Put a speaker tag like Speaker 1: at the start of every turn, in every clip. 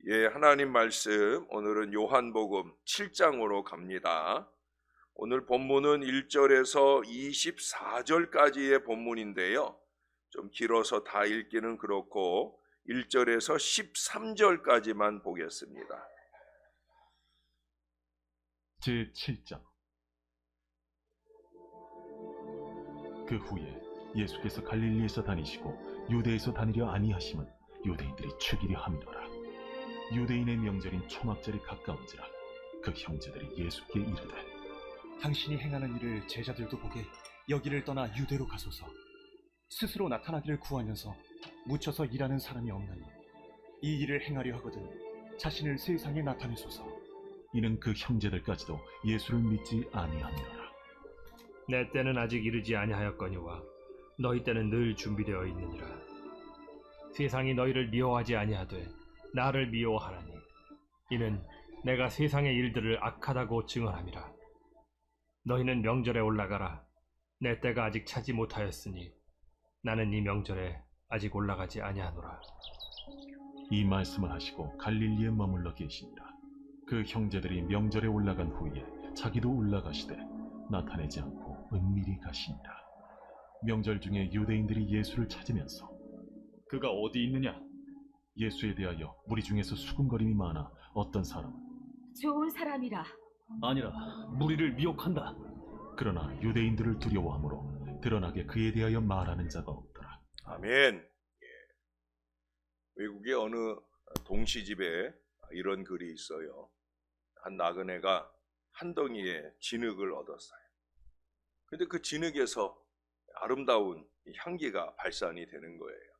Speaker 1: 하나님 말씀 오늘은 요한복음 7장으로 갑니다. 오늘 본문은 1절에서 24절까지의 본문인데요. 좀 길어서 다 읽기는 그렇고 1절에서 13절까지만 보겠습니다.
Speaker 2: 제7장. 그 후에 예수께서 갈릴리에서 다니시고 유대에서 다니려 아니하심은 유대인들이 죽이려 함이더라. 유대인의 명절인 초막절이 가까운지라 그 형제들이 예수께 이르되,
Speaker 3: 당신이 행하는 일을 제자들도 보게 여기를 떠나 유대로 가소서. 스스로 나타나기를 구하면서 묻혀서 일하는 사람이 없나니 이 일을 행하려 하거든 자신을 세상에 나타내소서.
Speaker 2: 이는 그 형제들까지도 예수를 믿지 아니함이라.
Speaker 4: 내 때는 아직 이르지 아니하였거니와 너희 때는 늘 준비되어 있느니라. 세상이 너희를 미워하지 아니하되 나를 미워하나니 이는 내가 세상의 일들을 악하다고 증언함이라. 너희는 명절에 올라가라. 내 때가 아직 차지 못하였으니 나는 이 명절에 아직 올라가지 아니하노라.
Speaker 2: 이 말씀을 하시고 갈릴리에 머물러 계시니라. 그 형제들이 명절에 올라간 후에 자기도 올라가시되 나타내지 않고 은밀히 가시니라. 명절 중에 유대인들이 예수를 찾으면서
Speaker 3: 그가 어디 있느냐?
Speaker 2: 예수에 대하여 무리 중에서 수군거림이 많아 어떤 사람은
Speaker 5: 좋은 사람이라.
Speaker 3: 아니라 무리를 미혹한다.
Speaker 2: 그러나 유대인들을 두려워하므로 드러나게 그에 대하여 말하는 자가 없더라.
Speaker 1: 아멘. 외국의 어느 동시집에 이런 글이 있어요. 한 나그네가 한 덩이의 진흙을 얻었어요. 근데 그 진흙에서 아름다운 향기가 발산이 되는 거예요.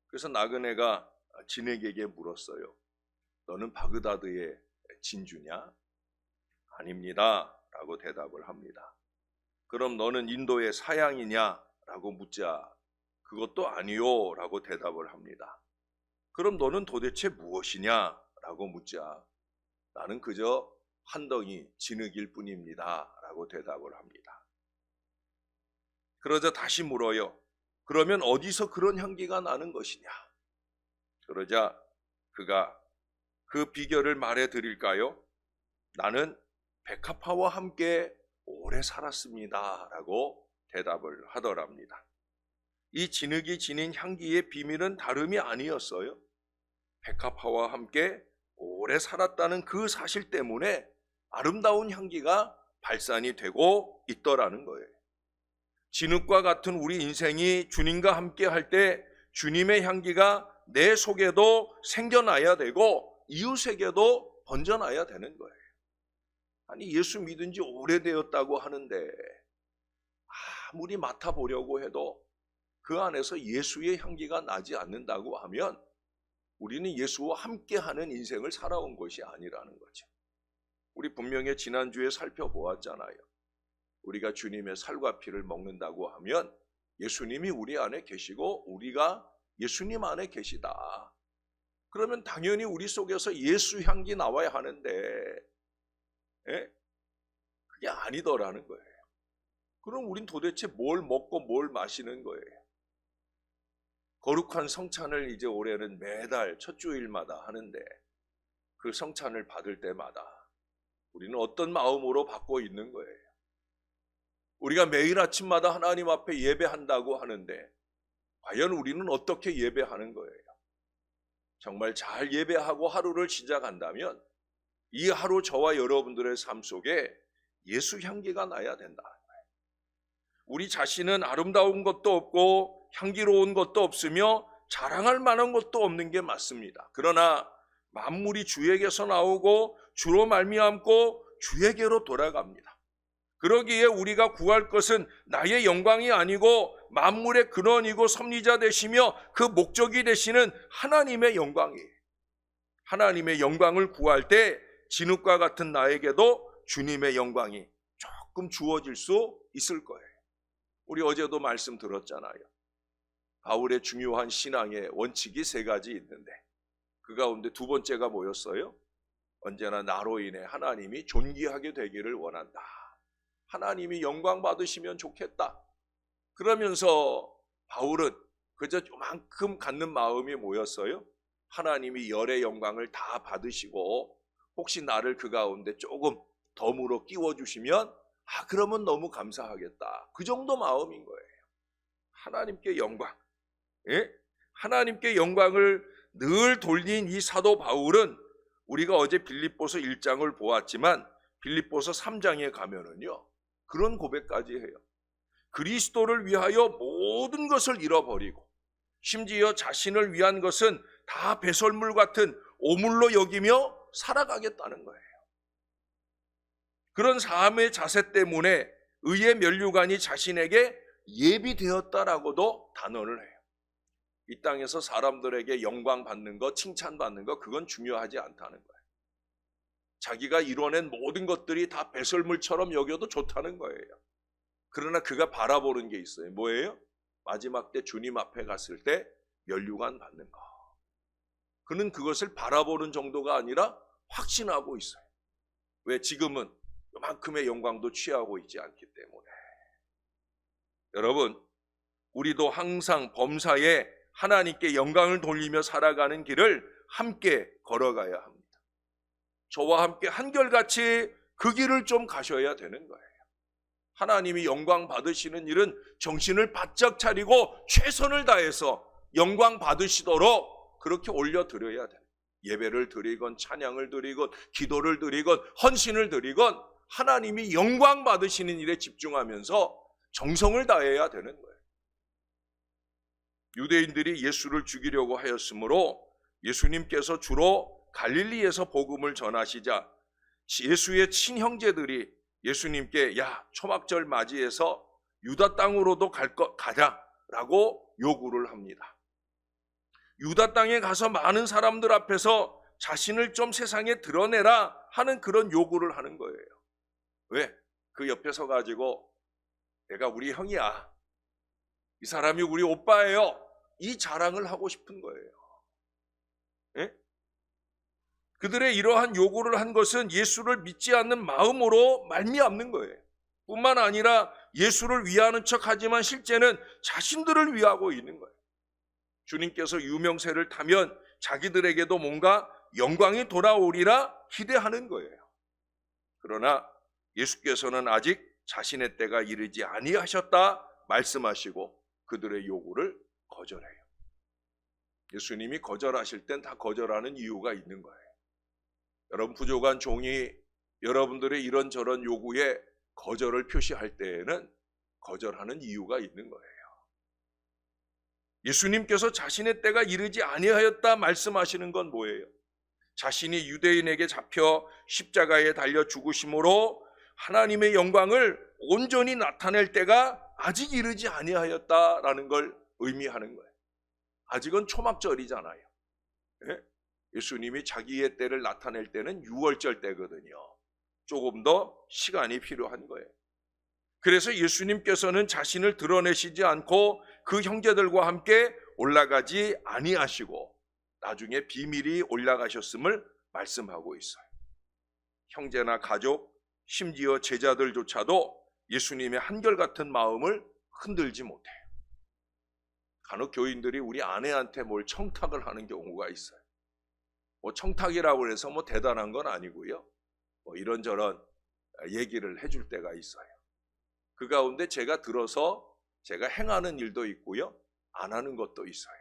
Speaker 1: 그래서 나그네가 진흙에게 물었어요. 너는 바그다드의 진주냐? 아닙니다 라고 대답을 합니다. 그럼 너는 인도의 사양이냐? 라고 묻자 그것도 아니요 라고 대답을 합니다. 그럼 너는 도대체 무엇이냐? 라고 묻자 나는 그저 한 덩이 진흙일 뿐입니다 라고 대답을 합니다. 그러자 다시 물어요. 그러면 어디서 그런 향기가 나는 것이냐? 그러자 그가 그 비결을 말해 드릴까요? 나는 백합화와 함께 오래 살았습니다 라고 대답을 하더랍니다. 이 진흙이 지닌 향기의 비밀은 다름이 아니었어요. 백합화와 함께 오래 살았다는 그 사실 때문에 아름다운 향기가 발산이 되고 있더라는 거예요. 진흙과 같은 우리 인생이 주님과 함께 할 때 주님의 향기가 내 속에도 생겨나야 되고 이웃에게도 번져나야 되는 거예요. 아니 예수 믿은 지 오래되었다고 하는데 아무리 맡아보려고 해도 그 안에서 예수의 향기가 나지 않는다고 하면 우리는 예수와 함께하는 인생을 살아온 것이 아니라는 거죠. 우리 분명히 지난주에 살펴보았잖아요. 우리가 주님의 살과 피를 먹는다고 하면 예수님이 우리 안에 계시고 우리가 예수님 안에 계시다. 그러면 당연히 우리 속에서 예수 향기 나와야 하는데 그게 아니더라는 거예요. 그럼 우린 도대체 뭘 먹고 뭘 마시는 거예요? 거룩한 성찬을 이제 올해는 매달 첫 주일마다 하는데 그 성찬을 받을 때마다 우리는 어떤 마음으로 받고 있는 거예요? 우리가 매일 아침마다 하나님 앞에 예배한다고 하는데 과연 우리는 어떻게 예배하는 거예요? 정말 잘 예배하고 하루를 시작한다면 이 하루 저와 여러분들의 삶 속에 예수 향기가 나야 된다는 거예요. 우리 자신은 아름다운 것도 없고 향기로운 것도 없으며 자랑할 만한 것도 없는 게 맞습니다. 그러나 만물이 주에게서 나오고 주로 말미암고 주에게로 돌아갑니다. 그러기에 우리가 구할 것은 나의 영광이 아니고 만물의 근원이고 섭리자 되시며 그 목적이 되시는 하나님의 영광이에요. 하나님의 영광을 구할 때 진흙과 같은 나에게도 주님의 영광이 조금 주어질 수 있을 거예요. 우리 어제도 말씀 들었잖아요. 바울의 중요한 신앙의 원칙이 세 가지 있는데 그 가운데 두 번째가 뭐였어요? 언제나 나로 인해 하나님이 존귀하게 되기를 원한다. 하나님이 영광 받으시면 좋겠다. 그러면서 바울은 그저 요만큼 갖는 마음이 뭐였어요? 하나님이 열의 영광을 다 받으시고 혹시 나를 그 가운데 조금 덤으로 끼워주시면 그러면 너무 감사하겠다. 그 정도 마음인 거예요. 하나님께 영광, 하나님께 영광을 늘 돌린 이 사도 바울은 우리가 어제 빌립보서 1장을 보았지만 빌립보서 3장에 가면은요 그런 고백까지 해요. 그리스도를 위하여 모든 것을 잃어버리고 심지어 자신을 위한 것은 다 배설물 같은 오물로 여기며 살아가겠다는 거예요. 그런 삶의 자세 때문에 의의 면류관이 자신에게 예비되었다라고도 단언을 해요. 이 땅에서 사람들에게 영광 받는 것, 칭찬 받는 것, 그건 중요하지 않다는 거예요. 자기가 이뤄낸 모든 것들이 다 배설물처럼 여겨도 좋다는 거예요. 그러나 그가 바라보는 게 있어요. 뭐예요? 마지막 때 주님 앞에 갔을 때 면류관 받는 거. 그는 그것을 바라보는 정도가 아니라 확신하고 있어요. 왜? 지금은 이만큼의 영광도 취하고 있지 않기 때문에. 여러분, 우리도 항상 범사에 하나님께 영광을 돌리며 살아가는 길을 함께 걸어가야 합니다. 저와 함께 한결같이 그 길을 좀 가셔야 되는 거예요. 하나님이 영광 받으시는 일은 정신을 바짝 차리고 최선을 다해서 영광 받으시도록 그렇게 올려드려야 돼요. 예배를 드리건 찬양을 드리건 기도를 드리건 헌신을 드리건 하나님이 영광 받으시는 일에 집중하면서 정성을 다해야 되는 거예요. 유대인들이 예수를 죽이려고 하였으므로 예수님께서 주로 갈릴리에서 복음을 전하시자 예수의 친형제들이 예수님께 초막절 맞이해서 유다 땅으로도 가자라고 요구를 합니다. 유다 땅에 가서 많은 사람들 앞에서 자신을 좀 세상에 드러내라 하는 그런 요구를 하는 거예요. 왜? 그 옆에 서가지고 내가 우리 형이야, 이 사람이 우리 오빠예요, 이 자랑을 하고 싶은 거예요. 예? 그들의 이러한 요구를 한 것은 예수를 믿지 않는 마음으로 말미암는 거예요. 뿐만 아니라 예수를 위하는 척하지만 실제는 자신들을 위하고 있는 거예요. 주님께서 유명세를 타면 자기들에게도 뭔가 영광이 돌아오리라 기대하는 거예요. 그러나 예수께서는 아직 자신의 때가 이르지 아니하셨다 말씀하시고 그들의 요구를 거절해요. 예수님이 거절하실 땐 다 거절하는 이유가 있는 거예요. 여러분, 부족한 종이 여러분들의 이런저런 요구에 거절을 표시할 때에는 거절하는 이유가 있는 거예요. 예수님께서 자신의 때가 이르지 아니하였다 말씀하시는 건 뭐예요? 자신이 유대인에게 잡혀 십자가에 달려 죽으심으로 하나님의 영광을 온전히 나타낼 때가 아직 이르지 아니하였다라는 걸 의미하는 거예요. 아직은 초막절이잖아요. 예? 예수님이 자기의 때를 나타낼 때는 6월절 때거든요. 조금 더 시간이 필요한 거예요. 그래서 예수님께서는 자신을 드러내시지 않고 그 형제들과 함께 올라가지 아니하시고 나중에 비밀이 올라가셨음을 말씀하고 있어요. 형제나 가족, 심지어 제자들조차도 예수님의 한결같은 마음을 흔들지 못해요. 간혹 교인들이 우리 아내한테 뭘 청탁을 하는 경우가 있어요. 청탁이라고 해서 대단한 건 아니고요. 이런저런 얘기를 해줄 때가 있어요. 그 가운데 제가 들어서 제가 행하는 일도 있고요, 안 하는 것도 있어요.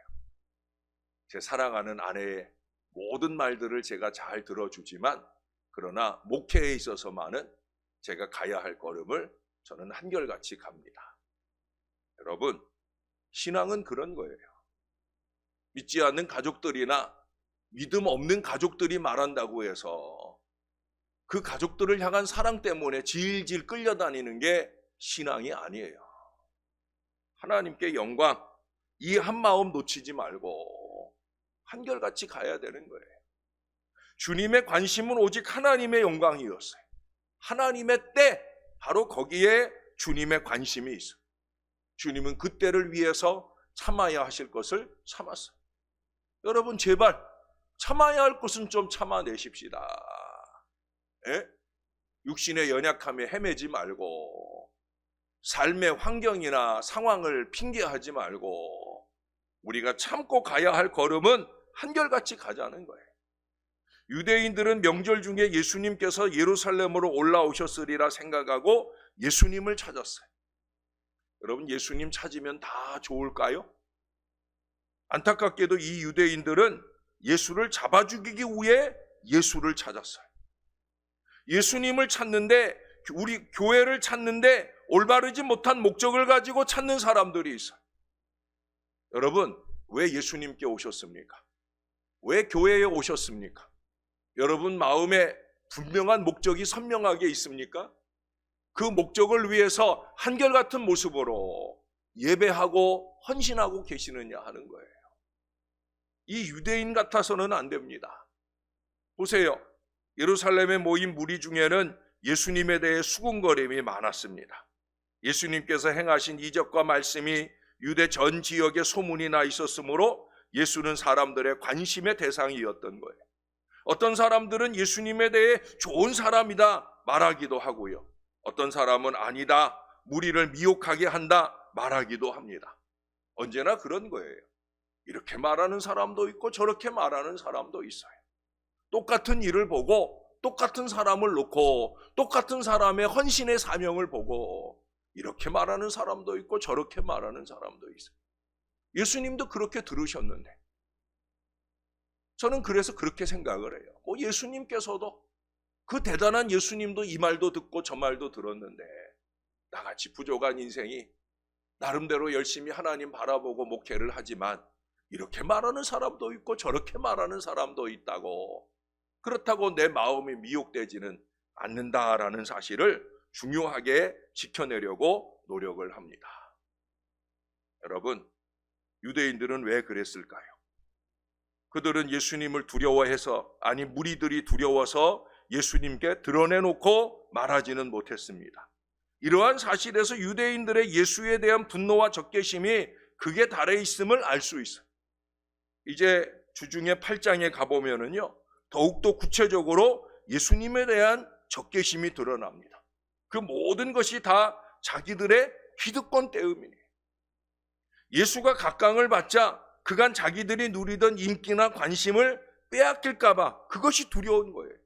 Speaker 1: 제 사랑하는 아내의 모든 말들을 제가 잘 들어주지만 그러나 목회에 있어서만은 제가 가야 할 걸음을 저는 한결같이 갑니다. 여러분, 신앙은 그런 거예요. 믿지 않는 가족들이나 믿음 없는 가족들이 말한다고 해서 그 가족들을 향한 사랑 때문에 질질 끌려다니는 게 신앙이 아니에요. 하나님께 영광, 이 한 마음 놓치지 말고 한결같이 가야 되는 거예요. 주님의 관심은 오직 하나님의 영광이었어요. 하나님의 때, 바로 거기에 주님의 관심이 있어요. 주님은 그 때를 위해서 참아야 하실 것을 참았어요. 여러분, 제발 참아야 할 것은 좀 참아내십시다. 예? 육신의 연약함에 헤매지 말고 삶의 환경이나 상황을 핑계하지 말고 우리가 참고 가야 할 걸음은 한결같이 가자는 거예요. 유대인들은 명절 중에 예수님께서 예루살렘으로 올라오셨으리라 생각하고 예수님을 찾았어요. 여러분, 예수님 찾으면 다 좋을까요? 안타깝게도 이 유대인들은 예수를 잡아 죽이기 위해 예수를 찾았어요. 예수님을 찾는데, 우리 교회를 찾는데 올바르지 못한 목적을 가지고 찾는 사람들이 있어요. 여러분, 왜 예수님께 오셨습니까? 왜 교회에 오셨습니까? 여러분 마음에 분명한 목적이 선명하게 있습니까? 그 목적을 위해서 한결같은 모습으로 예배하고 헌신하고 계시느냐 하는 거예요. 이 유대인 같아서는 안 됩니다. 보세요. 예루살렘에 모인 무리 중에는 예수님에 대해 수군거림이 많았습니다. 예수님께서 행하신 이적과 말씀이 유대 전 지역에 소문이 나 있었으므로 예수는 사람들의 관심의 대상이었던 거예요. 어떤 사람들은 예수님에 대해 좋은 사람이다 말하기도 하고요. 어떤 사람은 아니다, 무리를 미혹하게 한다 말하기도 합니다. 언제나 그런 거예요. 이렇게 말하는 사람도 있고 저렇게 말하는 사람도 있어요. 똑같은 일을 보고 똑같은 사람을 놓고 똑같은 사람의 헌신의 사명을 보고 이렇게 말하는 사람도 있고 저렇게 말하는 사람도 있어요. 예수님도 그렇게 들으셨는데 저는 그래서 그렇게 생각을 해요. 예수님께서도 그 대단한 예수님도 이 말도 듣고 저 말도 들었는데 나같이 부족한 인생이 나름대로 열심히 하나님 바라보고 목회를 하지만 이렇게 말하는 사람도 있고 저렇게 말하는 사람도 있다고, 그렇다고 내 마음이 미혹되지는 않는다라는 사실을 중요하게 지켜내려고 노력을 합니다. 여러분, 유대인들은 왜 그랬을까요? 그들은 예수님을 두려워해서, 아니 무리들이 두려워서 예수님께 드러내놓고 말하지는 못했습니다. 이러한 사실에서 유대인들의 예수에 대한 분노와 적개심이 극에 달해 있음을 알 수 있어요. 이제 주중에 8장에 가보면은요, 더욱더 구체적으로 예수님에 대한 적개심이 드러납니다. 그 모든 것이 다 자기들의 기득권 때문이에요. 예수가 각광을 받자 그간 자기들이 누리던 인기나 관심을 빼앗길까봐 그것이 두려운 거예요.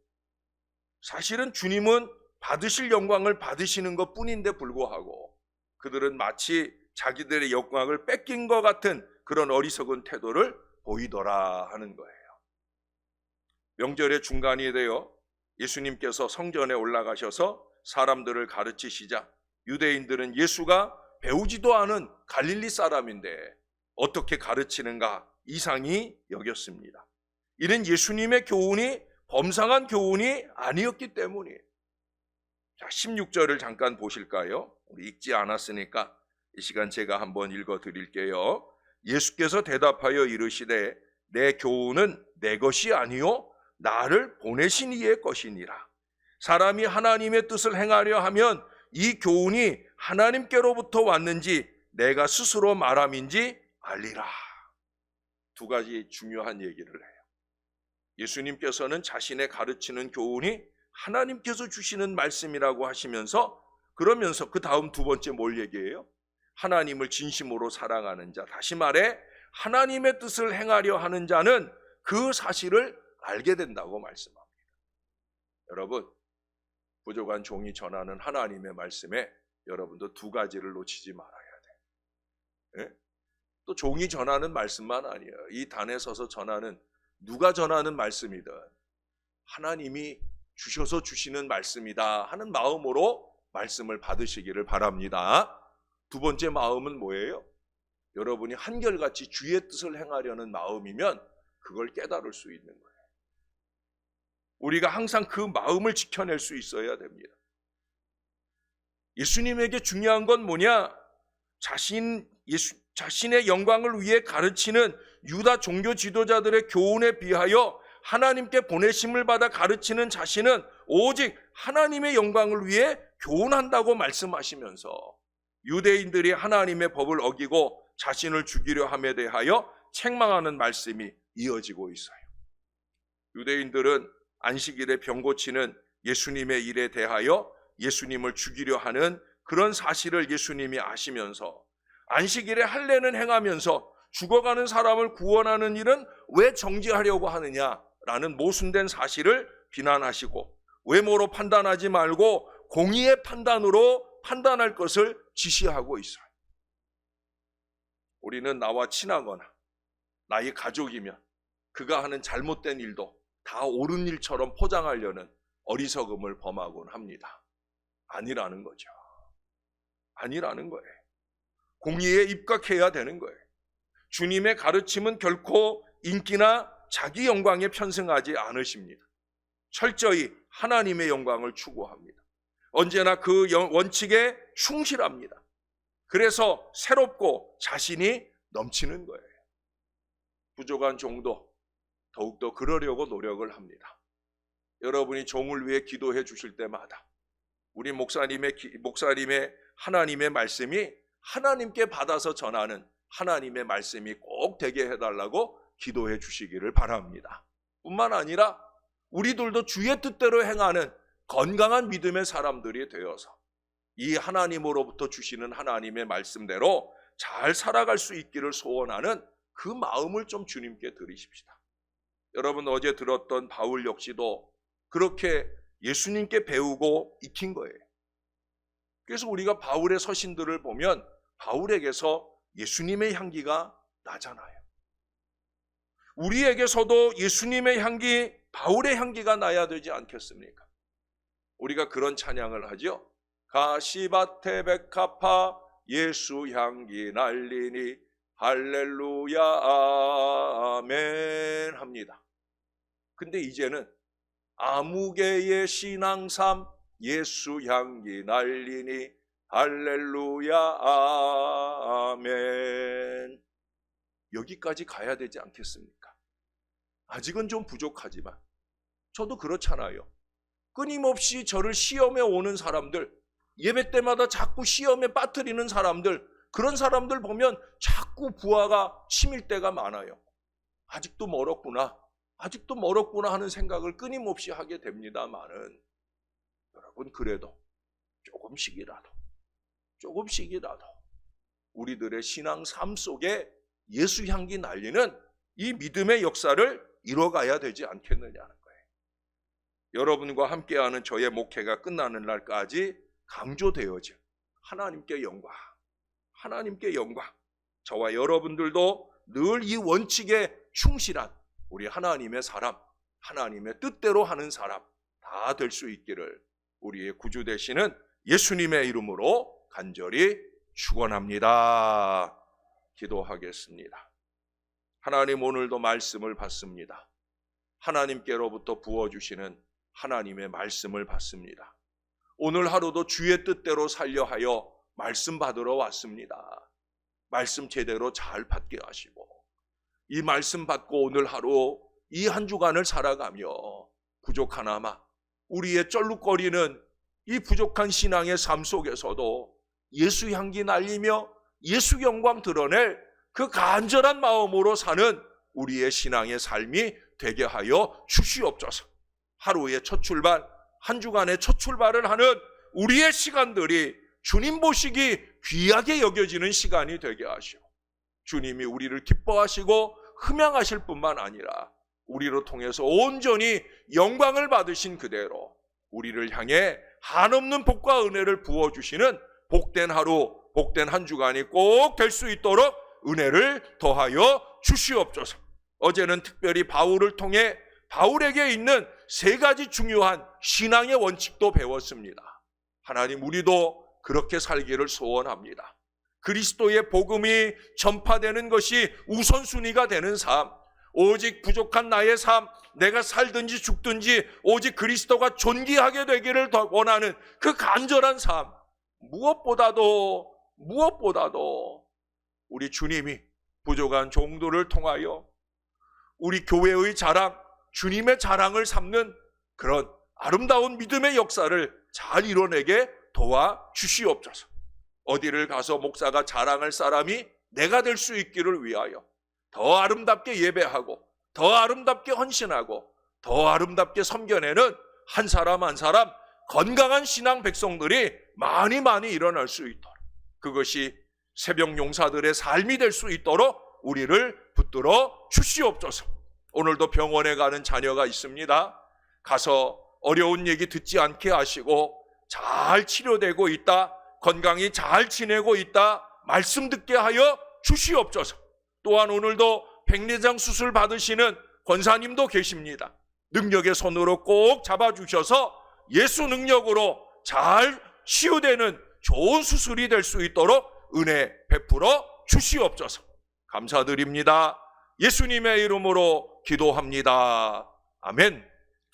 Speaker 1: 사실은 주님은 받으실 영광을 받으시는 것 뿐인데 불구하고 그들은 마치 자기들의 영광을 뺏긴 것 같은 그런 어리석은 태도를 보이더라 하는 거예요. 명절의 중간이 되어 예수님께서 성전에 올라가셔서 사람들을 가르치시자 유대인들은 예수가 배우지도 않은 갈릴리 사람인데 어떻게 가르치는가 이상히 여겼습니다. 이는 예수님의 교훈이 범상한 교훈이 아니었기 때문이에요. 자, 16절을 잠깐 보실까요? 우리 읽지 않았으니까 이 시간 제가 한번 읽어 드릴게요. 예수께서 대답하여 이르시되 내 교훈은 내 것이 아니요 나를 보내신 이의 것이니라. 사람이 하나님의 뜻을 행하려 하면 이 교훈이 하나님께로부터 왔는지 내가 스스로 말함인지 알리라. 두 가지 중요한 얘기를 해요. 예수님께서는 자신의 가르치는 교훈이 하나님께서 주시는 말씀이라고 하시면서, 그러면서 그 다음 두 번째 뭘 얘기해요? 하나님을 진심으로 사랑하는 자, 다시 말해 하나님의 뜻을 행하려 하는 자는 그 사실을 알게 된다고 말씀합니다. 여러분, 부족한 종이 전하는 하나님의 말씀에 여러분도 두 가지를 놓치지 말아야 돼요. 예? 또 종이 전하는 말씀만 아니에요. 이 단에 서서 전하는, 누가 전하는 말씀이든 하나님이 주셔서 주시는 말씀이다 하는 마음으로 말씀을 받으시기를 바랍니다. 두 번째 마음은 뭐예요? 여러분이 한결같이 주의 뜻을 행하려는 마음이면 그걸 깨달을 수 있는 거예요. 우리가 항상 그 마음을 지켜낼 수 있어야 됩니다. 예수님에게 중요한 건 뭐냐? 자신의 영광을 위해 가르치는 유다 종교 지도자들의 교훈에 비하여 하나님께 보내심을 받아 가르치는 자신은 오직 하나님의 영광을 위해 교훈한다고 말씀하시면서 유대인들이 하나님의 법을 어기고 자신을 죽이려 함에 대하여 책망하는 말씀이 이어지고 있어요. 유대인들은 안식일에 병 고치는 예수님의 일에 대하여 예수님을 죽이려 하는 그런 사실을 예수님이 아시면서 안식일에 할례는 행하면서 죽어가는 사람을 구원하는 일은 왜 정지하려고 하느냐라는 모순된 사실을 비난하시고, 외모로 판단하지 말고 공의의 판단으로 판단할 것을 지시하고 있어요. 우리는 나와 친하거나 나의 가족이면 그가 하는 잘못된 일도 다 옳은 일처럼 포장하려는 어리석음을 범하곤 합니다. 아니라는 거죠. 아니라는 거예요. 공의에 입각해야 되는 거예요. 주님의 가르침은 결코 인기나 자기 영광에 편승하지 않으십니다. 철저히 하나님의 영광을 추구합니다. 언제나 그 원칙에 충실합니다. 그래서 새롭고 자신이 넘치는 거예요. 부족한 종도 더욱더 그러려고 노력을 합니다. 여러분이 종을 위해 기도해 주실 때마다 우리 목사님의 하나님의 말씀이 하나님께 받아서 전하는 하나님의 말씀이 꼭 되게 해달라고 기도해 주시기를 바랍니다. 뿐만 아니라 우리들도 주의 뜻대로 행하는 건강한 믿음의 사람들이 되어서 이 하나님으로부터 주시는 하나님의 말씀대로 잘 살아갈 수 있기를 소원하는 그 마음을 좀 주님께 드리십시다. 여러분, 어제 들었던 바울 역시도 그렇게 예수님께 배우고 익힌 거예요. 그래서 우리가 바울의 서신들을 보면 바울에게서 예수님의 향기가 나잖아요. 우리에게서도 예수님의 향기, 바울의 향기가 나야 되지 않겠습니까? 우리가 그런 찬양을 하죠. 가시밭에 백합화 예수 향기 날리니 할렐루야 아멘 합니다. 근데 이제는 아무개의 신앙삼 예수 향기 날리니 할렐루야 아멘, 여기까지 가야 되지 않겠습니까? 아직은 좀 부족하지만 저도 그렇잖아요. 끊임없이 저를 시험에 오는 사람들, 예배 때마다 자꾸 시험에 빠뜨리는 사람들, 그런 사람들 보면 자꾸 부하가 치밀 때가 많아요. 아직도 멀었구나 하는 생각을 끊임없이 하게 됩니다만은, 여러분, 그래도 조금씩이라도 우리들의 신앙 삶 속에 예수 향기 날리는 이 믿음의 역사를 이뤄가야 되지 않겠느냐는 거예요. 여러분과 함께하는 저의 목회가 끝나는 날까지 강조되어질 하나님께 영광, 저와 여러분들도 늘 이 원칙에 충실한 우리 하나님의 사람, 하나님의 뜻대로 하는 사람 다 될 수 있기를 우리의 구주 되시는 예수님의 이름으로 간절히 축원합니다. 기도하겠습니다. 하나님, 오늘도 말씀을 받습니다. 하나님께로부터 부어주시는 하나님의 말씀을 받습니다. 오늘 하루도 주의 뜻대로 살려 하여 말씀 받으러 왔습니다. 말씀 제대로 잘 받게 하시고, 이 말씀 받고 오늘 하루 이 한 주간을 살아가며 부족하나마 우리의 쩔룩거리는 이 부족한 신앙의 삶 속에서도 예수 향기 날리며 예수 영광 드러낼 그 간절한 마음으로 사는 우리의 신앙의 삶이 되게 하여 주시옵소서. 하루의 첫 출발, 한 주간의 첫 출발을 하는 우리의 시간들이 주님 보시기 귀하게 여겨지는 시간이 되게 하시오. 주님이 우리를 기뻐하시고 흠양하실 뿐만 아니라 우리로 통해서 온전히 영광을 받으신 그대로 우리를 향해 한없는 복과 은혜를 부어주시는 복된 하루, 복된 한 주간이 꼭 될 수 있도록 은혜를 더하여 주시옵소서. 어제는 특별히 바울을 통해 바울에게 있는 세 가지 중요한 신앙의 원칙도 배웠습니다. 하나님, 우리도 그렇게 살기를 소원합니다. 그리스도의 복음이 전파되는 것이 우선순위가 되는 삶, 오직 부족한 나의 삶, 내가 살든지 죽든지 오직 그리스도가 존귀하게 되기를 더 원하는 그 간절한 삶, 무엇보다도 우리 주님이 부족한 종들을 통하여 우리 교회의 자랑, 주님의 자랑을 삼는 그런 아름다운 믿음의 역사를 잘 이뤄내게 도와주시옵소서. 어디를 가서 목사가 자랑할 사람이 내가 될 수 있기를 위하여 더 아름답게 예배하고 더 아름답게 헌신하고 더 아름답게 섬겨내는 한 사람 한 사람 건강한 신앙 백성들이 많이 일어날 수 있도록, 그것이 새벽 용사들의 삶이 될 수 있도록 우리를 붙들어 주시옵소서. 오늘도 병원에 가는 자녀가 있습니다. 가서 어려운 얘기 듣지 않게 하시고 잘 치료되고 있다, 건강히 잘 지내고 있다 말씀 듣게 하여 주시옵소서. 또한 오늘도 백내장 수술 받으시는 권사님도 계십니다. 능력의 손으로 꼭 잡아주셔서 예수 능력으로 잘 치유되는 좋은 수술이 될 수 있도록 은혜 베풀어 주시옵소서. 감사드립니다. 예수님의 이름으로 기도합니다. 아멘.